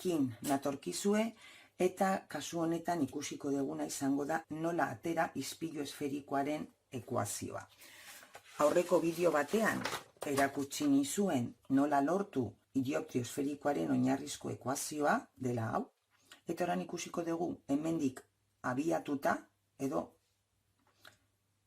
honekin natorkizue, eta kasu honetan ikusiko duguna izango da nola atera ispilu esferikoaren ekuazioa. Aurreko bideo batean erakutsi nizuen nola lortu dioptrio esferikoaren oinarrizko ekuazioa dela hau, eta orain ikusiko dugu hemendik abiatuta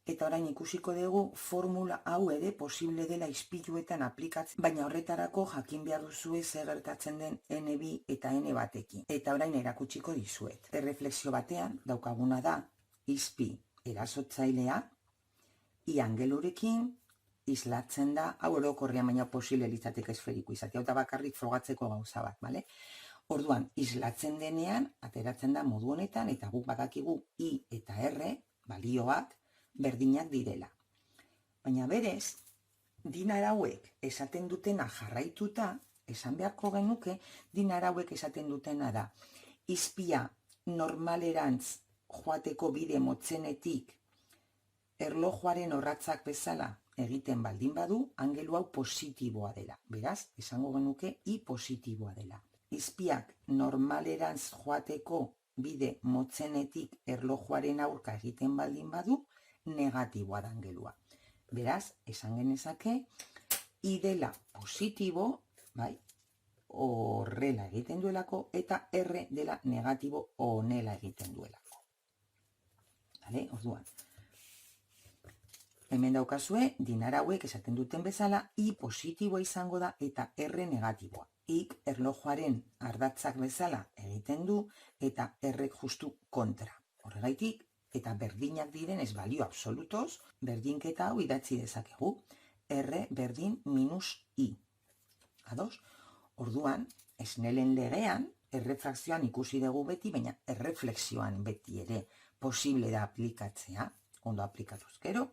eta orain ikusiko dugu formula hau ere posible dela ispiluetan aplikatzen, baina horretarako jakin behar duzue zer gertatzen den N2 eta N1ekin. Eta orain erakutsiko dizuet. Erreflexio batean daukaguna da izpi erasotzailea, I angelurekin islatzen da, hau orokorrean baina posible litzateke esferiko izatea, eta bakarrik frogatzeko gauza bat, bale? Orduan, islatzen denean, ateratzen da modu honetan, eta guk badakigu I eta R, balioak, berdinak direla. Baina berez, dinar hauek esaten dutena jarraituta, esan beharko genuke, dinar hauek esaten dutena da, izpia normalerantz joateko bide motzenetik, erlojuaren orratzak bezala egiten baldin badu, angelu hau positiboa dela. Beraz, esango genuke I positiboa dela. Izpiak normalerantz joateko bide motzenetik erlojuaren aurka egiten baldin badu, negatiboa da angelua. Beraz, esan genezake, I dela positibo, bai, horrela egiten duelako, eta R dela negatibo honela egiten duelako. Vale, orduan. Hemen daukazue, dinar hauek esaten duten bezala, I positiboa izango da eta R negatiboa. Ik erlojuaren ardatzak bezala egiten du eta R justu kontra. Horregaitik, eta berdinak diren ez balio absolutoz, berdinketa hau idatzi dezakegu. R berdin minus I. Ados? Orduan, Snellen legean, errefrakzioan ikusi dugu beti, baina erreflexioan beti ere posible da aplikatzea, ondo aplikatuz gero,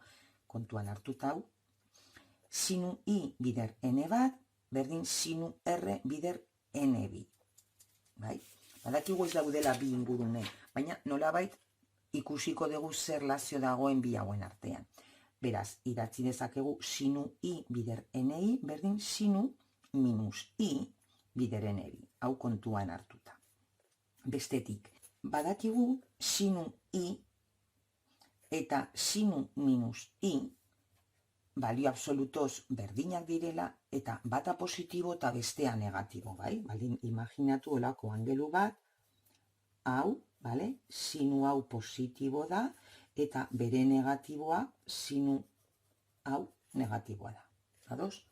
kontuan hartuta hau, sinu I bider N1 berdin sinu R bider N2. Bai? Badakigu ez daudela bi ingurune, baina nolabait ikusiko dugu zer lazio dagoen bi hauen artean. Beraz, idatzi dezakegu sinu I bider Ni berdin sinu minus I bider N2. Hau kontuan hartuta. Bestetik, badakigu sinu I eta sinu minus I balio absolutoz berdinak direla eta bata positibo eta bestea negatibo, bai? Baldin imaginatu olako angelu bat, hau, bale? Sinu hau positibo da eta bere negatiboa sinu hau negatiboa da. Ados?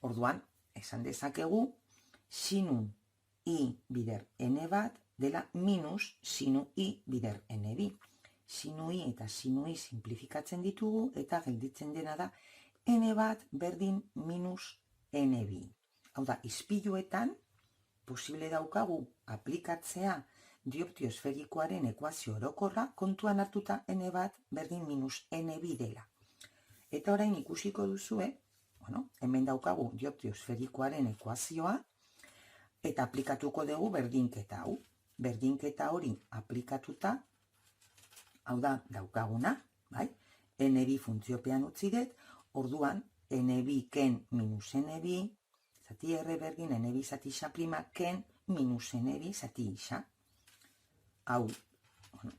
Orduan, esan dezakegu sinu I bider N1 dela minus sinu I bider N2. Sinu I eta sinu I simplifikatzen ditugu eta gelditzen dena da N1 berdin minus N2. Hau da, ispiluetan posible daukagu aplikatzea dioptrio esferikoaren ekuazio orokorra kontuan hartuta N1 berdin minus N2 dela. Eta orain ikusiko duzue, hemen daukagu dioptrio esferikoaren ekuazioa eta aplikatuko dugu berdinketa hau. Berdinketa hori aplikatuta, hau da, daukaguna, bai? N2 funtziopean utzi dut, orduan, N2 ken minus N2, zati R berdin N2 zati isa prima, ken minus N2 zati isa. Hau,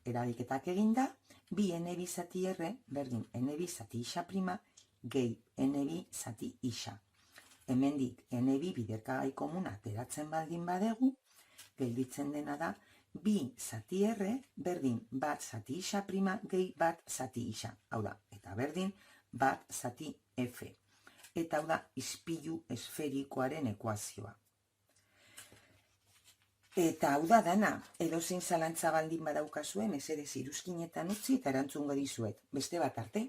eragiketak eginda, bi N2 zati R berdin N2 zati isa prima, gehi N2 zati isa. Hemendik N2 biderkagai komuna ateratzen baldin badegu, gelditzen dena da, bi zati R berdin bat zati isa prima gehi bat zati isa. Hau da, eta berdin bat zati F. Eta hau da, ispilu esferikoaren ekuazioa. Eta hau da dana, edozein zalantza baldin badaukazue, mesedez iruzkinetan utzi eta erantzungo dizuet. Beste bat arte.